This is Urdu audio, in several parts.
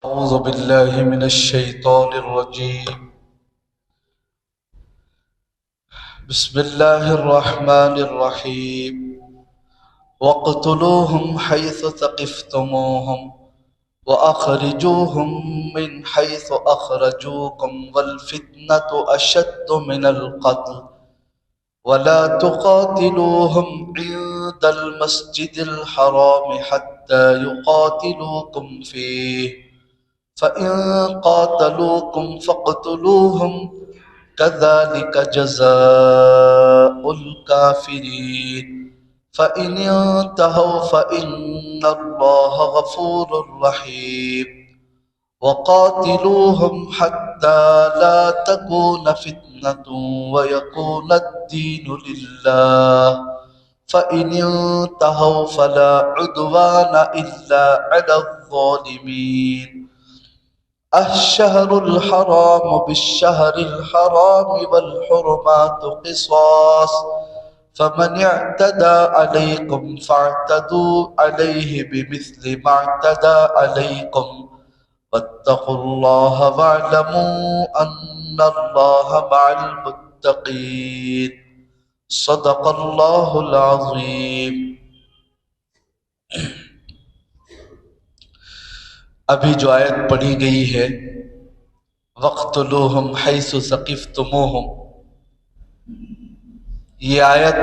أعوذ بالله من الشيطان الرجيم. بسم الله الرحمن الرحيم. واقتلوهم حيث ثقفتموهم وأخرجوهم من حيث أخرجوكم والفتنة أشد من القتل ولا تقاتلوهم عند المسجد الحرام حتى يقاتلوكم فيه فإن قاتلوكم فاقتلوهم كذلك جزاء الكافرين فإن انتهوا فإن الله غفور رحيم. وقاتلوهم حتى لا تكون فتنة ويكون الدين لله فإن انتهوا فلا عدوان إلا على الظالمين. الشهر الحرام بالشهر الحرام والحرمات قصاص فمن اعتدى عليكم فاعتدوا عليه بمثل ما اعتدى عليكم واتقوا الله واعلموا أن الله مع المتقين. صدق الله العظيم. ابھی جو آیت پڑھی گئی ہے وَاقْتُلُوهُمْ حَيْثُ ثَقِفْتُمُوهُمْ، یہ آیت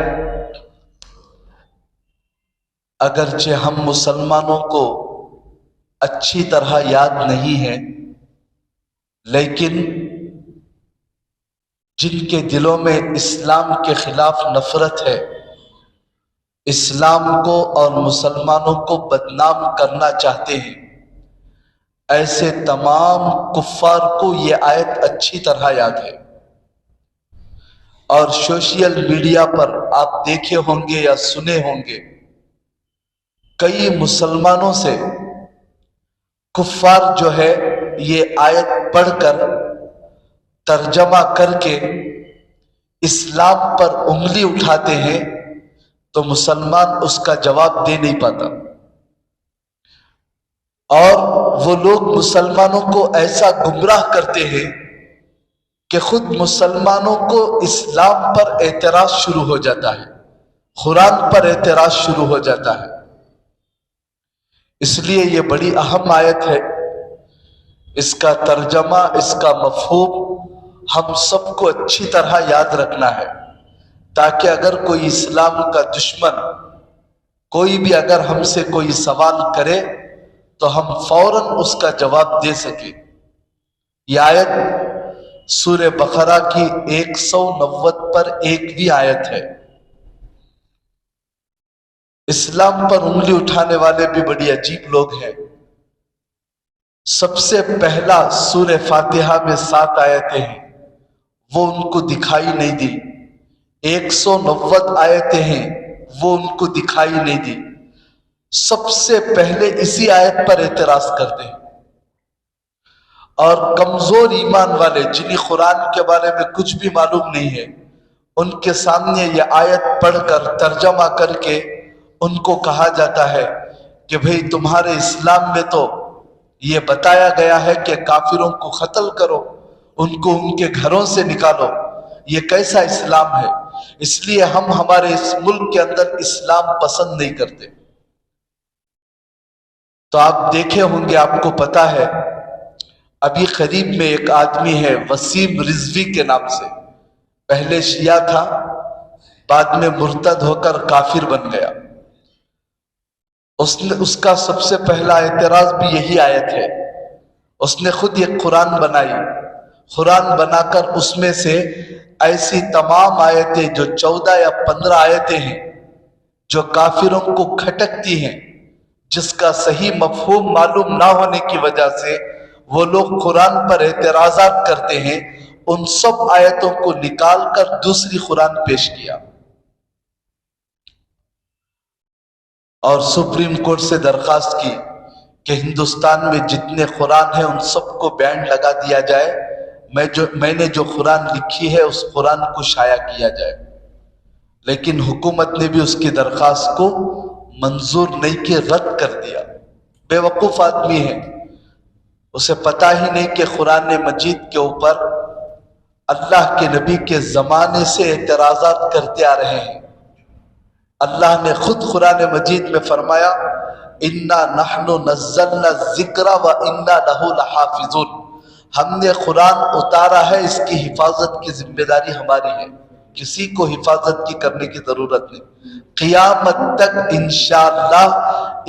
اگرچہ ہم مسلمانوں کو اچھی طرح یاد نہیں ہے، لیکن جن کے دلوں میں اسلام کے خلاف نفرت ہے، اسلام کو اور مسلمانوں کو بدنام کرنا چاہتے ہیں، ایسے تمام کفار کو یہ آیت اچھی طرح یاد ہے۔ اور سوشل میڈیا پر آپ دیکھے ہوں گے یا سنے ہوں گے، کئی مسلمانوں سے کفار جو ہے یہ آیت پڑھ کر ترجمہ کر کے اسلام پر انگلی اٹھاتے ہیں تو مسلمان اس کا جواب دے نہیں پاتا، اور وہ لوگ مسلمانوں کو ایسا گمراہ کرتے ہیں کہ خود مسلمانوں کو اسلام پر اعتراض شروع ہو جاتا ہے، قرآن پر اعتراض شروع ہو جاتا ہے۔ اس لیے یہ بڑی اہم آیت ہے، اس کا ترجمہ، اس کا مفہوم ہم سب کو اچھی طرح یاد رکھنا ہے، تاکہ اگر کوئی اسلام کا دشمن کوئی بھی اگر ہم سے کوئی سوال کرے تو ہم فوراً اس کا جواب دے سکیں۔ یہ آیت سورہ بقرہ کی 190 پر 1ویں آیت ہے۔ اسلام پر انگلی اٹھانے والے بھی بڑی عجیب لوگ ہیں۔ سب سے پہلا سورہ فاتحہ میں 7 آیتیں ہیں، وہ ان کو دکھائی نہیں دی۔ 190 آیتیں ہیں، وہ ان کو دکھائی نہیں دی۔ سب سے پہلے اسی آیت پر اعتراض کرتے ہیں، اور کمزور ایمان والے جنہیں قرآن کے بارے میں کچھ بھی معلوم نہیں ہے، ان کے سامنے یہ آیت پڑھ کر ترجمہ کر کے ان کو کہا جاتا ہے کہ بھئی تمہارے اسلام میں تو یہ بتایا گیا ہے کہ کافروں کو قتل کرو، ان کو ان کے گھروں سے نکالو، یہ کیسا اسلام ہے؟ اس لیے ہم ہمارے اس ملک کے اندر اسلام پسند نہیں کرتے۔ تو آپ دیکھے ہوں گے، آپ کو پتا ہے، ابھی قریب میں ایک آدمی ہے وسیم رضوی کے نام سے، پہلے شیعہ تھا، بعد میں مرتد ہو کر کافر بن گیا۔ اس کا سب سے پہلا اعتراض بھی یہی آیت ہے۔ اس نے خود ایک قرآن بنائی، قرآن بنا کر اس میں سے ایسی تمام آیتیں جو 14 یا 15 آیتیں ہیں جو کافروں کو کھٹکتی ہیں، جس کا صحیح مفہوم معلوم نہ ہونے کی وجہ سے وہ لوگ قرآن پر اعتراضات کرتے ہیں، ان سب آیتوں کو نکال کر دوسری قرآن پیش کیا، اور سپریم کورٹ سے درخواست کی کہ ہندوستان میں جتنے قرآن ہیں ان سب کو بین لگا دیا جائے، میں نے جو قرآن لکھی ہے اس قرآن کو شائع کیا جائے۔ لیکن حکومت نے بھی اس کی درخواست کو منظور نہیں کہ رد کر دیا۔ بے وقوف آدمی ہے، اسے پتہ ہی نہیں کہ قرآن مجید کے اوپر اللہ کے نبی کے زمانے سے اعتراضات کرتے آ رہے ہیں۔ اللہ نے خود قرآن مجید میں فرمایا اِنَّا نَحْنُ نَزَّلْنَا الذِّكْرَ وَإِنَّا لَهُ لَحَافِظُونَ، ہم نے قرآن اتارا ہے، اس کی حفاظت کی ذمہ داری ہماری ہے، کسی کو حفاظت کی کرنے کی ضرورت نہیں۔ قیامت تک انشاءاللہ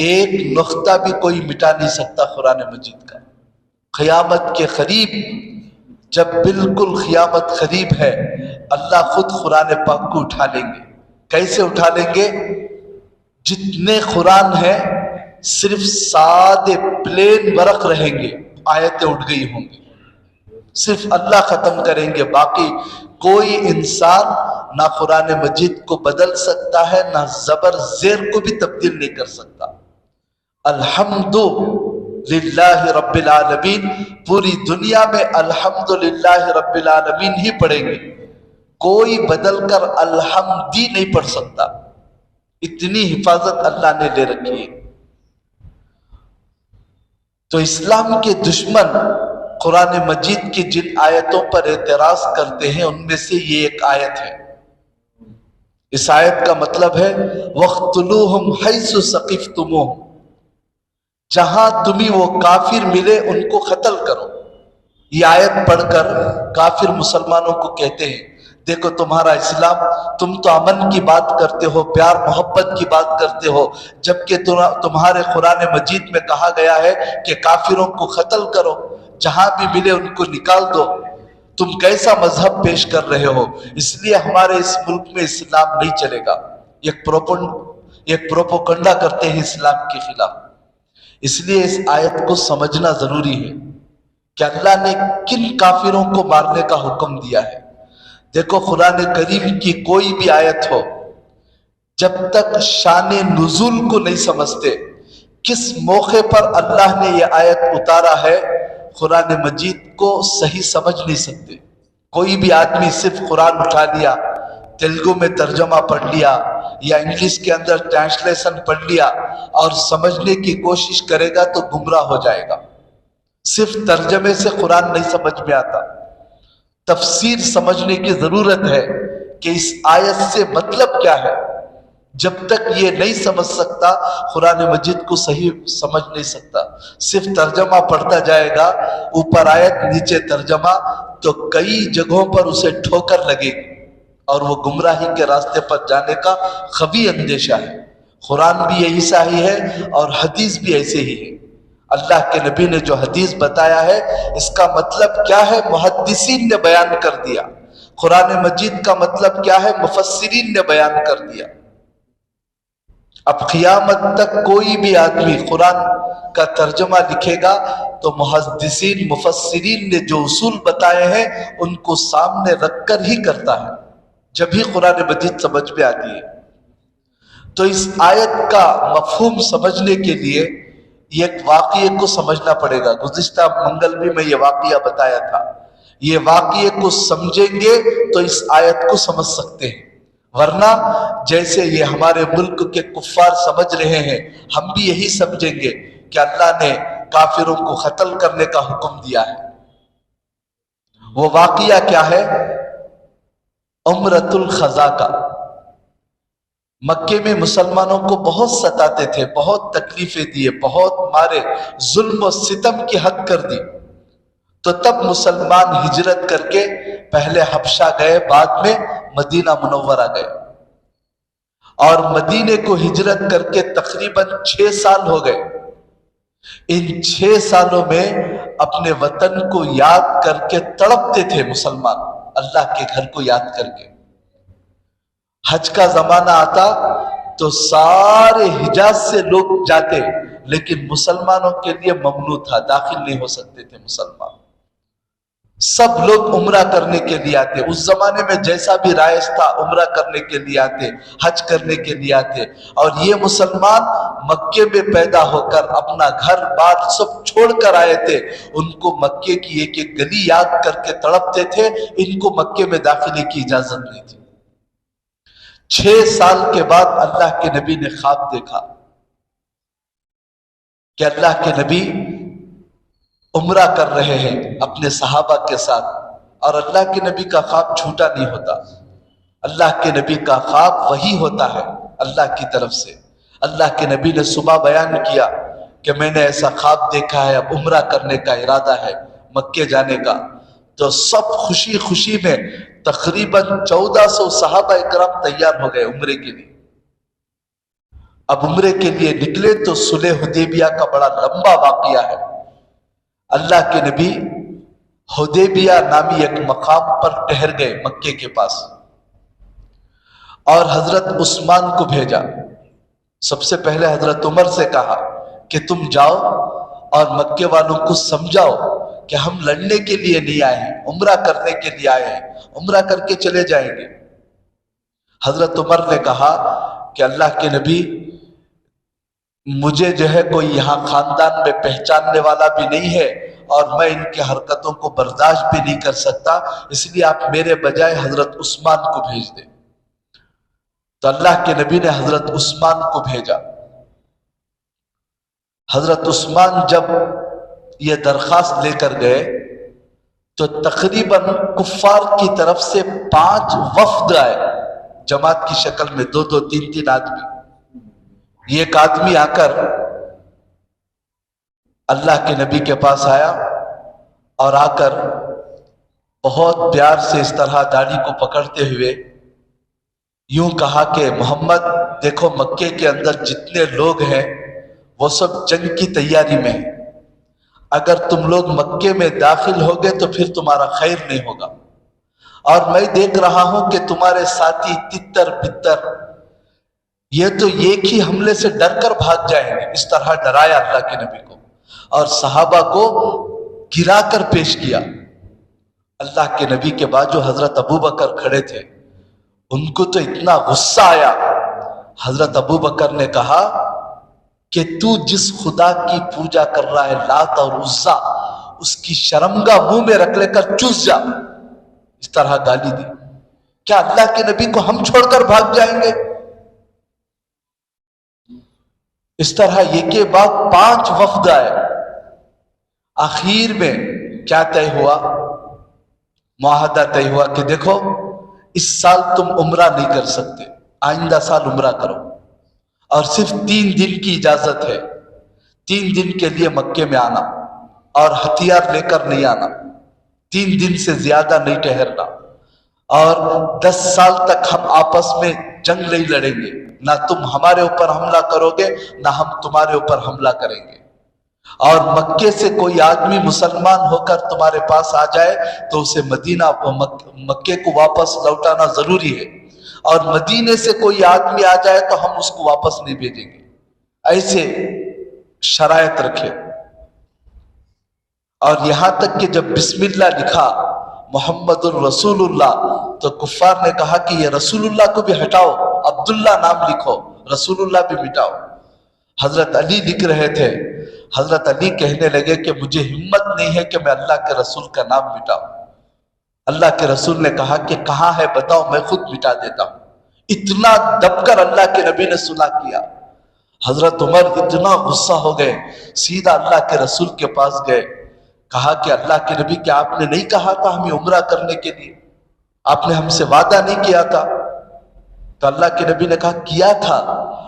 ایک نقطہ بھی کوئی مٹا نہیں سکتا قرآن مجید کا۔ قیامت کے قریب، جب بالکل قیامت قریب ہے، اللہ خود قرآن پاک کو اٹھا لیں گے۔ کیسے اٹھا لیں گے؟ جتنے قرآن ہیں صرف سادے پلین ورق رہیں گے، آیتیں اٹھ گئی ہوں گی، صرف اللہ ختم کریں گے، باقی کوئی انسان نہ قرآن مجید کو بدل سکتا ہے، نہ زبر زیر کو بھی تبدیل نہیں کر سکتا۔ الحمد للہ رب العالمین، پوری دنیا میں الحمدللہ رب العالمین ہی پڑھیں گے، کوئی بدل کر الحمدی نہیں پڑھ سکتا، اتنی حفاظت اللہ نے لے رکھی ہے۔ تو اسلام کے دشمن قرآن مجید کی جن آیتوں پر اعتراض کرتے ہیں ان میں سے یہ ایک آیت ہے۔ اس آیت کا مطلب ہے وَاقْتُلُوهُمْ حَيْثُ ثَقِفْتُمُوهُمْ، جہاں تمہیں وہ کافر ملے ان کو قتل کرو۔ یہ آیت پڑھ کر کافر مسلمانوں کو کہتے ہیں دیکھو تمہارا اسلام، تم تو امن کی بات کرتے ہو، پیار محبت کی بات کرتے ہو، جبکہ تمہارے قرآن مجید میں کہا گیا ہے کہ کافروں کو قتل کرو، جہاں بھی ملے ان کو نکال دو۔ تم کیسا مذہب پیش کر رہے ہو؟ اس لیے ہمارے اس ملک میں اسلام نہیں چلے گا۔ ایک پروپوگنڈا کرتے ہیں اسلام کے خلاف۔ اس لیے اس آیت کو سمجھنا ضروری ہے کہ اللہ نے کن کافروں کو مارنے کا حکم دیا ہے۔ دیکھو قرآن کریم کی کوئی بھی آیت ہو، جب تک شان نزول کو نہیں سمجھتے، کس موقع پر اللہ نے یہ آیت اتارا ہے، قرآن مجید کو صحیح سمجھ نہیں سکتے۔ کوئی بھی آدمی صرف قرآن اٹھا لیا، تیلگو میں ترجمہ پڑھ لیا یا انگلش کے اندر ٹرانسلیشن پڑھ لیا اور سمجھنے کی کوشش کرے گا تو گمراہ ہو جائے گا۔ صرف ترجمے سے قرآن نہیں سمجھ میں آتا، تفسیر سمجھنے کی ضرورت ہے کہ اس آیت سے مطلب کیا ہے۔ جب تک یہ نہیں سمجھ سکتا قرآن مجید کو صحیح سمجھ نہیں سکتا۔ صرف ترجمہ پڑھتا جائے گا، اوپر آیت نیچے ترجمہ، تو کئی جگہوں پر اسے ٹھوکر لگے گی اور وہ گمراہی کے راستے پر جانے کا قوی اندیشہ ہے۔ قرآن بھی یہی صحیح ہے اور حدیث بھی ایسے ہی ہے۔ اللہ کے نبی نے جو حدیث بتایا ہے اس کا مطلب کیا ہے محدثین نے بیان کر دیا، قرآن مجید کا مطلب کیا ہے مفسرین نے بیان کر دیا۔ اب قیامت تک کوئی بھی آدمی قرآن کا ترجمہ لکھے گا تو محدثین مفسرین نے جو اصول بتائے ہیں ان کو سامنے رکھ کر ہی کرتا ہے، جب ہی قرآن مجید سمجھ میں آتی ہے۔ تو اس آیت کا مفہوم سمجھنے کے لیے یہ ایک واقعے کو سمجھنا پڑے گا۔ گزشتہ منگل بھی میں یہ واقعہ بتایا تھا، یہ واقعے کو سمجھیں گے تو اس آیت کو سمجھ سکتے ہیں، ورنہ جیسے یہ ہمارے ملک کے کفار سمجھ رہے ہیں ہم بھی یہی سمجھیں گے کہ اللہ نے کافروں کو قتل کرنے کا حکم دیا ہے۔ وہ واقعہ کیا ہے؟ عمرۃ الخزا کا۔ مکے میں مسلمانوں کو بہت ستاتے تھے، بہت تکلیفیں دیے، بہت مارے، ظلم و ستم کی حد کر دی۔ تو تب مسلمان ہجرت کر کے پہلے حبشہ گئے، بعد میں مدینہ منورہ گئے، اور مدینے کو ہجرت کر کے تقریباً 6 سال ہو گئے۔ ان 6 سالوں میں اپنے وطن کو یاد کر کے تڑپتے تھے مسلمان، اللہ کے گھر کو یاد کر کے۔ حج کا زمانہ آتا تو سارے حجاز سے لوگ جاتے، لیکن مسلمانوں کے لیے ممنوع تھا، داخل نہیں ہو سکتے تھے مسلمان۔ سب لوگ عمرہ کرنے کے لیے آتے، اس زمانے میں جیسا بھی رائج تھا عمرہ کرنے کے لیے آتے، حج کرنے کے لیے آتے۔ اور یہ مسلمان مکے میں پیدا ہو کر اپنا گھر بار سب چھوڑ کر آئے تھے، ان کو مکے کی ایک ایک گلی یاد کر کے تڑپتے تھے، ان کو مکے میں داخلے کی اجازت نہیں تھی۔ 6 سال کے بعد اللہ کے نبی نے خواب دیکھا کہ اللہ کے نبی عمرہ کر رہے ہیں اپنے صحابہ کے ساتھ، اور اللہ کے نبی کا خواب جھوٹا نہیں ہوتا، اللہ کے نبی کا خواب وہی ہوتا ہے اللہ کی طرف سے۔ اللہ کے نبی نے صبح بیان کیا کہ میں نے ایسا خواب دیکھا ہے، اب عمرہ کرنے کا ارادہ ہے، مکے جانے کا۔ تو سب خوشی خوشی میں تقریباً 1400 صحابہ اکرام تیار ہو گئے عمرے کے لیے۔ اب عمرے کے لیے نکلے تو صلح حدیبیہ کا بڑا لمبا واقعہ ہے۔ اللہ کے نبی حدیبیہ نامی ایک مقام پر ٹھہر گئے مکے کے پاس، اور حضرت عثمان کو بھیجا۔ سب سے پہلے حضرت عمر سے کہا کہ تم جاؤ اور مکے والوں کو سمجھاؤ کہ ہم لڑنے کے لیے نہیں آئے ہیں، عمرہ کرنے کے لیے آئے ہیں، عمرہ کر کے چلے جائیں گے۔ حضرت عمر نے کہا کہ اللہ کے نبی، مجھے جو ہے کوئی یہاں خاندان میں پہچاننے والا بھی نہیں ہے، اور میں ان کی حرکتوں کو برداشت بھی نہیں کر سکتا، اس لیے آپ میرے بجائے حضرت عثمان کو بھیج دیں۔ تو اللہ کے نبی نے حضرت عثمان کو بھیجا۔ حضرت عثمان جب یہ درخواست لے کر گئے تو تقریباً کفار کی طرف سے 5 وفد آئے، جماعت کی شکل میں، 2 3 آدمی۔ یہ ایک آدمی آ کر اللہ کے نبی کے پاس آیا، اور آ کر بہت پیار سے اس طرح داڑھی کو پکڑتے ہوئے یوں کہا کہ محمد دیکھو، مکے کے اندر جتنے لوگ ہیں وہ سب جنگ کی تیاری میں ہیں، اگر تم لوگ مکے میں داخل ہوگے تو پھر تمہارا خیر نہیں ہوگا، اور میں دیکھ رہا ہوں کہ تمہارے ساتھی تتر بتر یہ تو ایک ہی حملے سے ڈر کر بھاگ جائیں گے۔ اس طرح ڈرایا اللہ کے نبی کو، اور صحابہ کو گرا کر پیش کیا۔ اللہ کے نبی کے بعد جو حضرت ابو بکر کھڑے تھے، ان کو تو اتنا غصہ آیا۔ حضرت ابو بکر نے کہا کہ تو جس خدا کی پوجا کر رہا ہے، لات اور عزا، اس کی شرمگاہ منہ میں رکھ لے کر چوس جا۔ اس طرح گالی دی۔ کیا اللہ کے نبی کو ہم چھوڑ کر بھاگ جائیں گے؟ اس طرح یہ کے بعد 5 وفد آئے۔ آخر میں کیا طے ہوا؟ معاہدہ طے ہوا کہ دیکھو، اس سال تم عمرہ نہیں کر سکتے، آئندہ سال عمرہ کرو، اور صرف 3 دن کی اجازت ہے۔ 3 دن کے لیے مکے میں آنا، اور ہتھیار لے کر نہیں آنا، 3 دن سے زیادہ نہیں ٹھہرنا، اور 10 سال تک ہم آپس میں جنگ نہیں لڑیں گے، نہ تم ہمارے اوپر حملہ کرو گے نہ ہم تمہارے اوپر حملہ کریں گے، اور مکے سے کوئی آدمی مسلمان ہو کر تمہارے پاس آ جائے تو اسے مدینہ مکے کو واپس لوٹانا ضروری ہے، اور مدینے سے کوئی آدمی آ جائے تو ہم اس کو واپس نہیں بھیجیں گے۔ ایسے شرائط رکھے، اور یہاں تک کہ جب بسم اللہ لکھا محمد الرسول اللہ، تو کفار نے کہا کہ یہ رسول اللہ کو بھی ہٹاؤ، عبداللہ نام لکھو، رسول اللہ بھی مٹاؤ۔ حضرت علی لکھ رہے تھے، حضرت علی کہنے لگے کہ مجھے ہمت نہیں ہے کہ میں اللہ کے رسول کا نام مٹاؤں۔ اللہ کے رسول نے کہا کہ کہاں ہے بتاؤ، میں خود مٹا دیتا ہوں۔ اتنا دب کر اللہ کے نبی نے صلح کیا۔ حضرت عمر اتنا غصہ ہو گئے، سیدھا اللہ کے رسول کے پاس گئے، کہا کہ اللہ کے نبی، کیا آپ نے نہیں کہا تھا ہمیں عمرہ کرنے کے لیے؟ آپ نے ہم سے وعدہ نہیں کیا تھا؟ تو اللہ کے نبی نے کہا کیا تھا،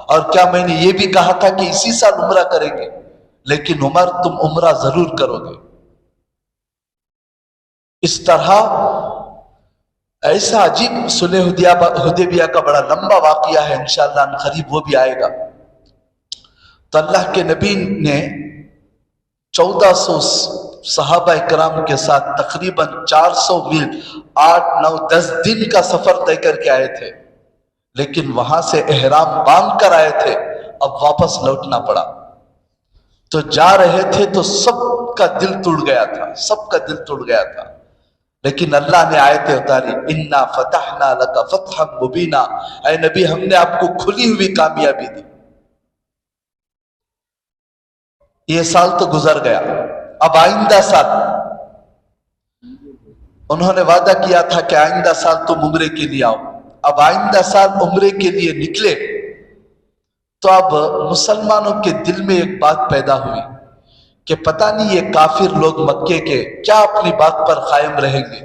اور کیا میں نے یہ بھی کہا تھا کہ اسی سال عمرہ کریں گے؟ لیکن عمر تم عمرہ ضرور کرو گے۔ اس طرح ایسا عجیب صلح حدیبیہ کا بڑا لمبا واقعہ ہے، انشاءاللہ ان قریب وہ بھی آئے گا۔ تو اللہ کے نبی نے 1400 صحابہ اکرام کے ساتھ تقریباً 400 میل 8 9 10 دن کا سفر طے کر کے آئے تھے، لیکن وہاں سے احرام باندھ کر آئے تھے، اب واپس لوٹنا پڑا۔ تو جا رہے تھے تو سب کا دل ٹوٹ گیا تھا، سب کا دل ٹوٹ گیا تھا، لیکن اللہ نے آیتیں اتاری، اِنَّا فَتَحْنَا لَكَ فَتْحًا مُبِينًا، اے نبی ہم نے آپ کو کھلی ہوئی کامیابی دی۔ یہ سال تو گزر گیا، اب آئندہ سال انہوں نے وعدہ کیا تھا کہ آئندہ سال تم عمرے کے لیے آؤ۔ اب آئندہ سال عمرے کے لیے نکلے تو اب مسلمانوں کے دل میں ایک بات پیدا ہوئی کہ پتہ نہیں یہ کافر لوگ مکے کے کیا اپنی بات پر قائم رہیں گے،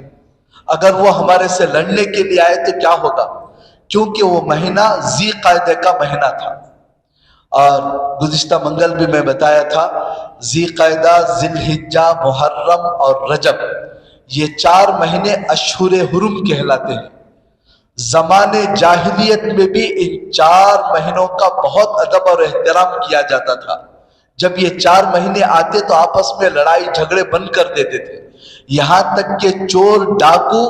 اگر وہ ہمارے سے لڑنے کے لیے آئے تو کیا ہوگا، کیونکہ وہ مہینہ ذی قعدہ کا مہینہ تھا۔ اور گزشتہ منگل بھی میں بتایا تھا ذی قعدہ، ذی الحجہ، محرم اور رجب، یہ 4 مہینے اشہر حرم کہلاتے ہیں۔ زمانے جاہلیت میں بھی ان 4 مہینوں کا بہت ادب اور احترام کیا جاتا تھا۔ جب یہ 4 مہینے آتے تو آپس میں لڑائی جھگڑے بند کر دیتے تھے، یہاں تک کہ چور ڈاکو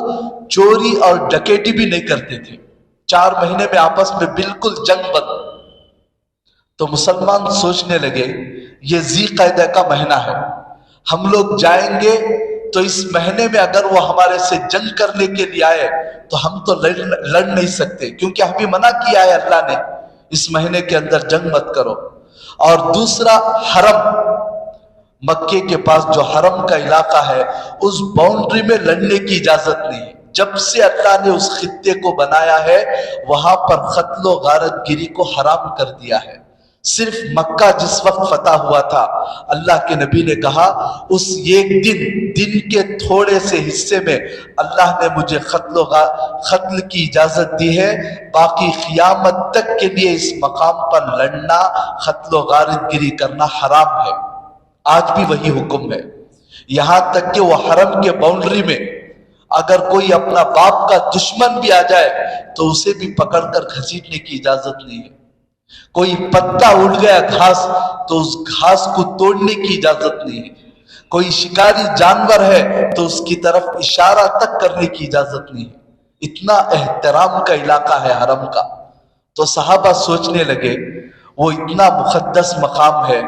چوری اور ڈکیٹی بھی نہیں کرتے تھے۔ 4 مہینے میں آپس میں بالکل جنگ بند۔ تو مسلمان سوچنے لگے یہ ذی قعدہ کا مہینہ ہے، ہم لوگ جائیں گے تو اس مہینے میں اگر وہ ہمارے سے جنگ کرنے کے لیے آئے تو ہم تو لڑ نہیں سکتے، کیونکہ ہمیں منع کیا ہے اللہ نے اس مہینے کے اندر جنگ مت کرو۔ اور دوسرا حرم، مکے کے پاس جو حرم کا علاقہ ہے اس باؤنڈری میں لڑنے کی اجازت نہیں ہے۔ جب سے اللہ نے اس خطے کو بنایا ہے وہاں پر قتل و غارت گیری کو حرام کر دیا ہے۔ صرف مکہ جس وقت فتح ہوا تھا اللہ کے نبی نے کہا اس ایک دن کے تھوڑے سے حصے میں اللہ نے مجھے قتل کی اجازت دی ہے، باقی قیامت تک کے لیے اس مقام پر لڑنا، قتل و غارت گیری کرنا حرام ہے۔ آج بھی وہی حکم ہے، یہاں تک کہ وہ حرم کے باؤنڈری میں اگر کوئی اپنا باپ کا دشمن بھی آ جائے تو اسے بھی پکڑ کر گھسیٹنے کی اجازت نہیں ہے۔ کوئی پتا اڑ گیا گھاس تو اس گھاس کو توڑنے کی اجازت نہیں ہے۔ کوئی شکاری جانور ہے تو اس کی طرف اشارہ تک کرنے کی اجازت نہیں ہے۔ اتنا احترام کا علاقہ ہے حرم کا۔ تو صحابہ سوچنے لگے وہ اتنا مقدس مقام ہے،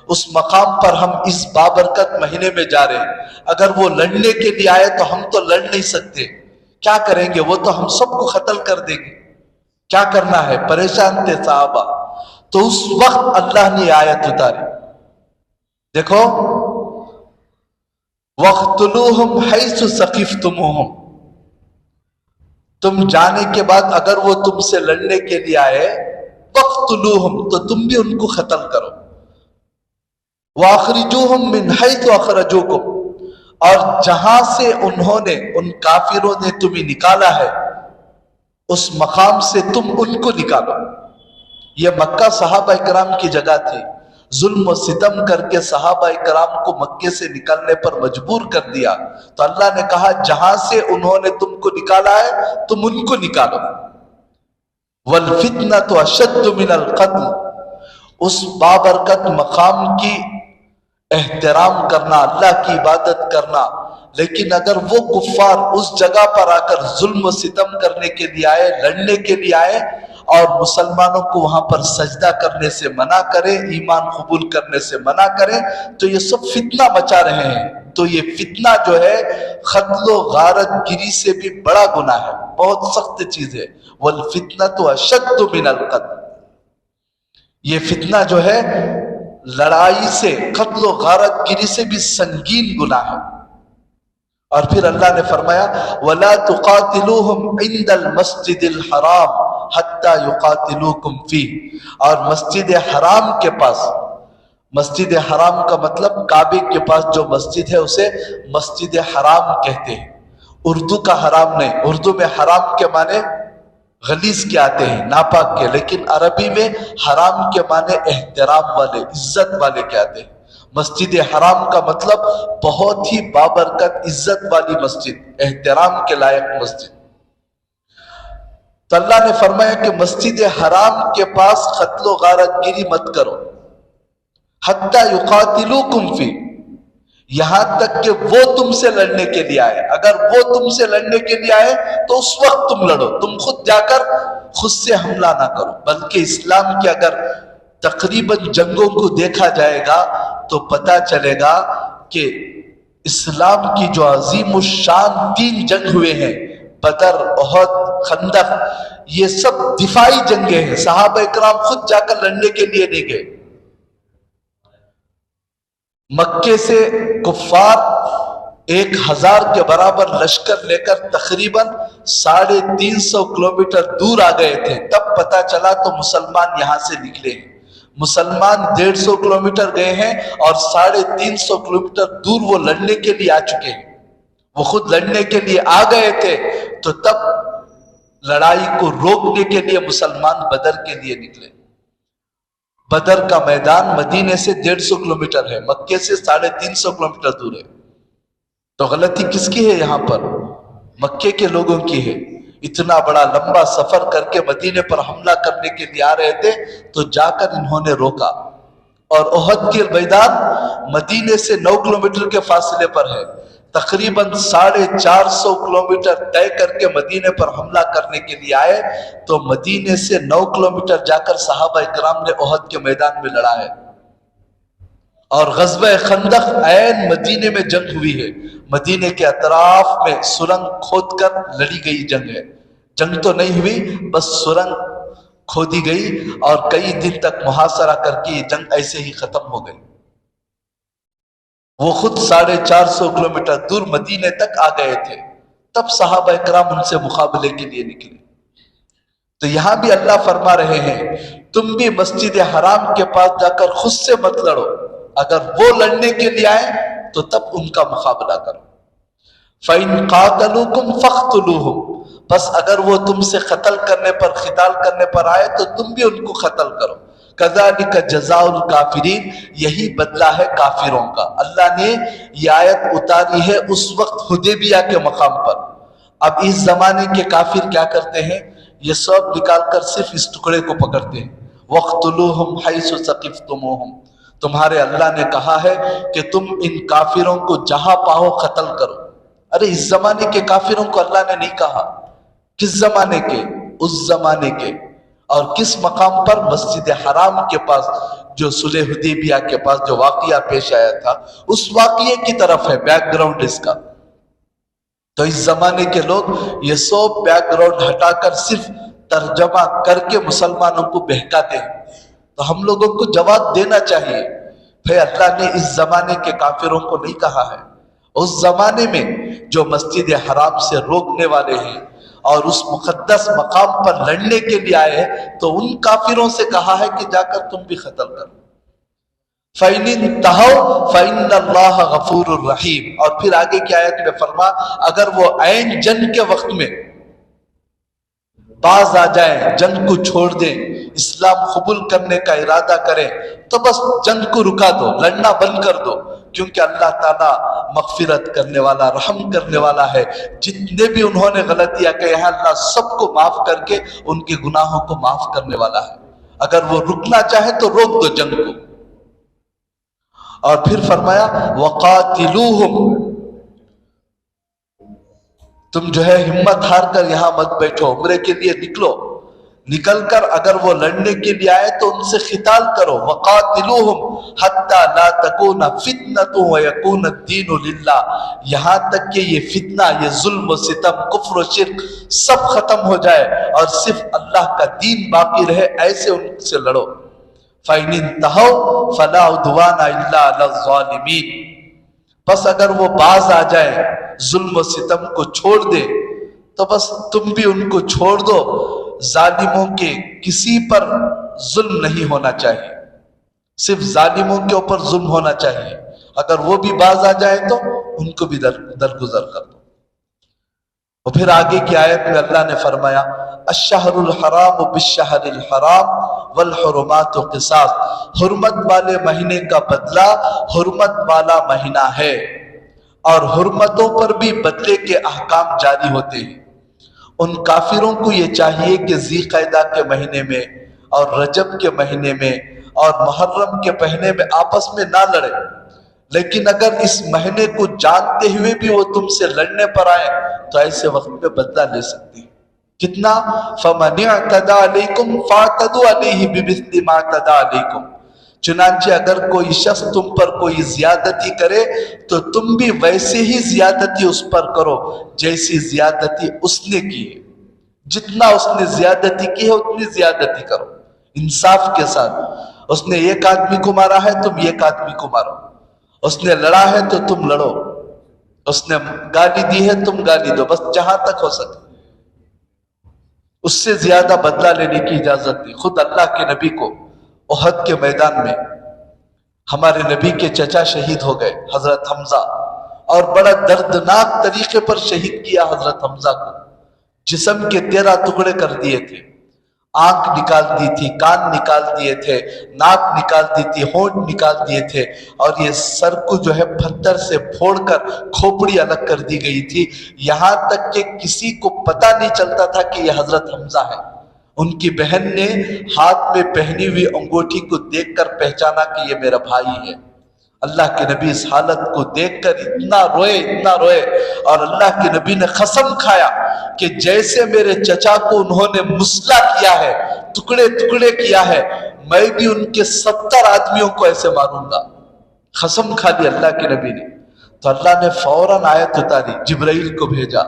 اس مقام پر ہم اس بابرکت مہینے میں جا رہے ہیں، اگر وہ لڑنے کے لیے آئے تو ہم تو لڑ نہیں سکتے، کیا کریں گے، وہ تو ہم سب کو قتل کر دیں گے، کیا کرنا ہے، پریشان تھے صحابہ۔ تو اس وقت اللہ نے آیت اتاری، دیکھو وَاقْتُلُوهُمْ حَيْثُ ثَقِفْتُمُوهُمْ، تم جانے کے بعد اگر وہ تم سے لڑنے کے لیے آئے وَاقْتُلُوهُمْ تو تم بھی ان کو قتل کرو، وَأَخْرِجُوهُمْ مِنْ حَيْثُ أَخْرَجُوكُمْ، اور جہاں سے انہوں نے ان کافروں نے تمہیں نکالا ہے اس مقام سے تم ان کو نکالو۔ یہ مکہ صحابہ اکرام کی جگہ تھی، ظلم و ستم کر کے صحابہ اکرام کو مکے سے نکلنے پر مجبور کر دیا، تو اللہ نے کہا جہاں سے انہوں نے تم کو نکالا ہے تم ان کو نکالو۔ وَالْفِتْنَةُ أَشَدُّ مِنَ الْقَتْلِ، اس بابرکت مقام کی احترام کرنا، اللہ کی عبادت کرنا، لیکن اگر وہ کفار اس جگہ پر آ کر ظلم و ستم کرنے کے لیے آئے، لڑنے کے لیے آئے اور مسلمانوں کو وہاں پر سجدہ کرنے سے منع کرے، ایمان قبول کرنے سے منع کرے، تو یہ سب فتنہ مچا رہے ہیں۔ تو یہ فتنہ جو ہے قتل و غارت گیری سے بھی بڑا گناہ ہے، بہت سخت چیز ہے۔ وَالْفِتْنَةُ أَشَدُّ مِنَ الْقَتْلِ، یہ فتنہ جو ہے لڑائی سے، قتل و غارت گیری سے بھی سنگین گناہ ہے۔ اور پھر اللہ نے فرمایا وَلَا تُقَاتِلُوهُمْ عِنْدَ الْمَسْجِدِ الْحَرَامِ حَتَّى يُقَاتِلُوكُمْ فِيهِ، اور مسجد حرام کے پاس، مسجد حرام کا مطلب کعبے کے پاس جو مسجد ہے اسے مسجد حرام کہتے ہیں، اردو کا حرام نہیں۔ اردو میں حرام کے معنی غلیظ کے آتے ہیں، ناپاک کے، لیکن عربی میں حرام کے معنی احترام والے، عزت والے کے آتے ہیں۔ مسجد حرام کا مطلب بہت ہی بابرکت عزت والی مسجد، احترام کے لائق مسجد۔ تو اللہ نے فرمایا کہ مسجد حرام کے پاس قتل و غارت گیری مت کرو، حتی یقاتلوکم فی، یہاں تک کہ وہ تم سے لڑنے کے لیے آئے۔ اگر وہ تم سے لڑنے کے لیے آئے تو اس وقت تم لڑو، تم خود جا کر خود سے حملہ نہ کرو۔ بلکہ اسلام کے اگر تقریباً جنگوں کو دیکھا جائے گا تو پتہ چلے گا کہ اسلام کی جو عظیم الشان 3 جنگ ہوئے ہیں، بدر، احد، خندق، یہ سب دفاعی جنگیں ہیں، صحابہ اکرام خود جا کر لڑنے کے لیے نہیں گئے۔ مکے سے کفار 1000 کے برابر لشکر لے کر تقریباً 350 کلومیٹر دور آ گئے تھے، تب پتہ چلا تو مسلمان یہاں سے نکلے ہیں۔ مسلمان 150 کلومیٹر گئے ہیں اور 350 کلومیٹر دور وہ لڑنے کے لیے آ چکے ہیں. وہ خود لڑنے کے لیے آ گئے تھے تو تب لڑائی کو روکنے کے لیے مسلمان بدر کے لیے نکلے. بدر کا میدان مدینے سے 150 کلومیٹر ہے، مکے سے 350 کلومیٹر دور ہے. تو غلطی کس کی ہے یہاں پر؟ مکے کے لوگوں کی ہے. اتنا بڑا لمبا سفر کر کے مدینے پر حملہ کرنے کے لیے آ رہے تھے تو جا کر انہوں نے روکا. اور احد کے میدان مدینے سے 9 کلومیٹر کے فاصلے پر ہے. تقریباً 450 کلومیٹر طے کر کے مدینے پر حملہ کرنے کے لیے آئے تو مدینے سے 9 کلومیٹر جا کر صحابہ اکرام نے احد کے میدان میں لڑا ہے. اور غزوہ خندق عین مدینے میں جنگ ہوئی ہے. مدینے کے اطراف میں سرنگ کھود کر لڑی گئی جنگ ہے. جنگ تو نہیں ہوئی، بس سرنگ کھودی گئی اور کئی دن تک محاصرہ کر کے یہ جنگ ایسے ہی ختم ہو گئی. وہ خود 450 کلومیٹر دور مدینے تک آ گئے تھے، تب صحابہ اکرام ان سے مقابلے کے لیے نکلے. تو یہاں بھی اللہ فرما رہے ہیں تم بھی مسجد حرام کے پاس جا کر خود سے مت لڑو، اگر وہ لڑنے کے لیے آئے تو تب ان کا مقابلہ کرو. فَإِن قَاتَلُوكُمْ فَاقْتُلُوهُمْ، بس اگر وہ تم سے قتل کرنے پر قتال کرنے پر آئے تو تم بھی ان کو قتل کرو. كَذَلِكَ جَزَاءُ الْكَافِرِينَ، یہی بدلہ ہے کافروں کا. اللہ نے یہ آیت اتاری ہے اس وقت حدیبیہ کے مقام پر. اب اس زمانے کے کافر کیا کرتے ہیں؟ یہ سب نکال کر صرف اس ٹکڑے کو پکڑتے ہیں. وَاقْتُلُوهُمْ حَيْثُ ثَقِفْتُمُوهُمْ، تمہارے اللہ نے کہا ہے کہ تم ان کافروں کو جہاں پاؤ قتل کرو. ارے اس زمانے کے کافروں کو اللہ نے نہیں کہا. کس زمانے کے؟ اس زمانے کے. اور کس مقام پر؟ مسجد حرام کے پاس، جو صلح حدیبیہ کے پاس جو واقعہ پیش آیا تھا اس واقعے کی طرف ہے بیک گراؤنڈ اس کا. تو اس زمانے کے لوگ یہ سب بیک گراؤنڈ ہٹا کر صرف ترجمہ کر کے مسلمانوں کو بہکاتے ہیں. تو ہم لوگوں کو جواب دینا چاہیے بھئی اللہ نے اس زمانے کے کافروں کو نہیں کہا ہے. اس زمانے میں جو مسجد حرام سے روکنے والے ہیں اور اس مقدس مقام پر لڑنے کے لیے آئے ہیں تو ان کافروں سے کہا ہے کہ جا کر تم بھی قتل کرو. فَإِنِ انْتَهَوْا فَإِنَّ اللَّهَ غَفُورٌ رَحِيمٌ. اور پھر آگے کی آیت میں فرما اگر وہ عین جنگ کے وقت میں باز آ جائیں، جنگ کو چھوڑ دیں، اسلام قبول کرنے کا ارادہ کریں تو بس جنگ کو رکا دو، لڑنا بند کر دو، کیونکہ اللہ تعالیٰ مغفرت کرنے والا، رحم کرنے والا ہے. جتنے بھی انہوں نے غلطیاں کہے ہیں اللہ سب کو معاف کر کے ان کے گناہوں کو معاف کرنے والا ہے. اگر وہ رکنا چاہے تو روک دو جنگ کو. اور پھر فرمایا وَقَاتِلُوهُمْ، تم جو ہے ہمت ہار کر یہاں مت بیٹھو، عمرے کے لیے نکلو، نکل کر اگر وہ لڑنے کے لیے آئے تو ان سے قتال کرو. وَقَاتِلُوهُمْ حَتَّى لَا تَكُونَ فِتْنَةٌ وَيَكُونَ الدِّينُ لِلَّهِ، یہاں تک کہ یہ فتنہ، یہ ظلم و ستم، کفر و شرک سب ختم ہو جائے اور صرف اللہ کا دین باقی رہے، ایسے ان سے لڑو. فَإِنِ انْتَهَوْا فَلَا عُدْوَانَ إِلَّا عَلَى الظَّالِمِينَ، بس اگر وہ باز آ جائے، ظلم و ستم کو چھوڑ دے تو بس تم بھی ان کو چھوڑ دو. ظالموں کے کسی پر ظلم نہیں ہونا چاہیے، صرف ظالموں کے اوپر ظلم ہونا چاہیے. اگر وہ بھی باز آ جائے تو ان کو بھی درگزر کر دو. اور پھر آگے کی آیت میں اللہ نے فرمایا الشہر الحرام بالشہر الحرام والحرمات قصاص، حرمت والے مہینے کا بدلہ حرمت والا مہینہ ہے اور حرمتوں پر بھی بدلے کے احکام جاری ہوتے ہیں. ان کافروں کو یہ چاہیے کہ ذی قعدہ کے مہینے میں اور رجب کے مہینے میں اور محرم کے مہینے میں آپس میں نہ لڑے، لیکن اگر اس مہینے کو جانتے ہوئے بھی وہ تم سے لڑنے پر آئے تو ایسے وقت میں بدلہ لے سکتی. کتنا؟ فَمَنِ اعْتَدَى عَلَيْكُمْ فَاعْتَدُوا عَلَيْهِ بِمِثْلِ مَا اعْتَدَى عَلَيْكُمْ، چنانچہ اگر کوئی شخص تم پر کوئی زیادتی کرے تو تم بھی ویسے ہی زیادتی اس پر کرو جیسی زیادتی اس نے کی ہے. جتنا اس نے زیادتی کی ہے اتنی زیادتی کرو، انصاف کے ساتھ. اس نے ایک آدمی کو مارا ہے تم ایک آدمی کو مارو، اس نے لڑا ہے تو تم لڑو، اس نے گالی دی ہے تم گالی دو، بس جہاں تک ہو سکے. اس سے زیادہ بدلہ لینے کی اجازت نہیں. خود اللہ کے نبی کو احد کے میدان میں ہمارے نبی کے چچا شہید ہو گئے حضرت حمزہ، اور بڑا دردناک طریقے پر شہید کیا حضرت حمزہ کو۔ جسم کے 13 ٹکڑے کر دیے تھے، آنکھ نکال دی تھی، کان نکال دیے تھے، ناک نکال دی تھی، ہونٹ نکال دیے تھے، اور یہ سر کو جو ہے پتھر سے پھوڑ کر کھوپڑی الگ کر دی گئی تھی، یہاں تک کہ کسی کو پتہ نہیں چلتا تھا کہ یہ حضرت حمزہ ہے۔ ان کی بہن نے ہاتھ میں پہنی ہوئی انگوٹھی کو دیکھ کر پہچانا کہ یہ میرا بھائی ہے۔ اللہ کے نبی اس حالت کو دیکھ کر اتنا روئے، اور اللہ کے نبی نے قسم کھایا کہ جیسے میرے چچا کو انہوں نے مسلح کیا ہے، ٹکڑے ٹکڑے کیا ہے، میں بھی ان کے 70 آدمیوں کو ایسے ماروں گا۔ قسم کھا لی اللہ کے نبی نے۔ تو اللہ نے فوراً آیت اتاری، جبرائیل کو بھیجا،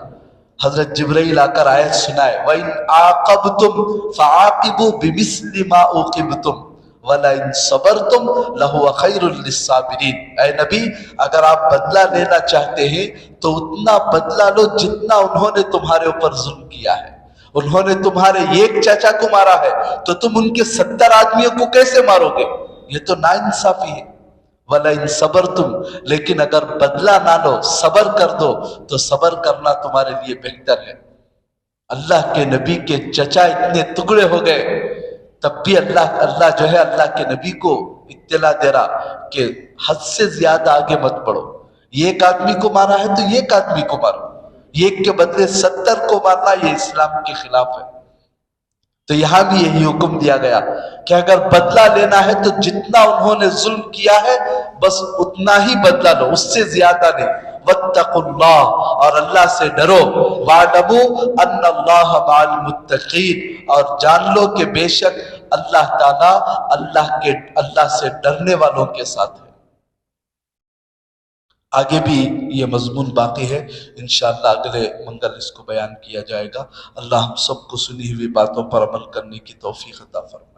حضرت جبرائیل آ کر آیت سنائے، وَإِنْ عَاقَبْتُمْ فَعَاقِبُوا بِمِثْلِ مَا عُوقِبْتُمْ وَلَئِنْ صَبَرْتُمْ لَهُوَ خَيْرٌ لِلصَّابِرِينَ۔ اے نبی، اگر آپ بدلہ لینا چاہتے ہیں تو اتنا بدلہ لو جتنا انہوں نے تمہارے اوپر ظلم کیا ہے۔ انہوں نے تمہارے ایک چچا کو مارا ہے تو تم ان کے 70 آدمیوں کو کیسے مارو گے؟ یہ تو ناانصافی ہے۔ وَلَئِنْ صَبَرْتُمْ، لیکن اگر بدلہ نہ لو، صبر کر دو، تو صبر کرنا تمہارے لیے بہتر ہے۔ اللہ کے نبی کے چچا اتنے ٹکڑے ہو گئے، تب بھی اللہ جو ہے اللہ کے نبی کو اطلاع دے رہا کہ حد سے زیادہ آگے مت بڑھو، ایک آدمی کو مارا ہے تو ایک آدمی کو مارو، ایک کے بدلے 70 کو مارنا یہ اسلام کے خلاف ہے۔ تو یہاں بھی یہی حکم دیا گیا کہ اگر بدلہ لینا ہے تو جتنا انہوں نے ظلم کیا ہے بس اتنا ہی بدلہ لو، اس سے زیادہ نہیں۔ وَاتَّقُوا اللَّهَ، اور اللہ سے ڈرو، وَاعْلَمُوا أَنَّ اللَّهَ مَعَ الْمُتَّقِينَ، اور جان لو کہ بے شک اللہ تعالیٰ اللہ سے ڈرنے والوں کے ساتھ ہے۔ آگے بھی یہ مضمون باقی ہے، انشاءاللہ اگلے منگل اس کو بیان کیا جائے گا۔ اللہ ہم سب کو سنی ہوئی باتوں پر عمل کرنے کی توفیق عطا فرمائے۔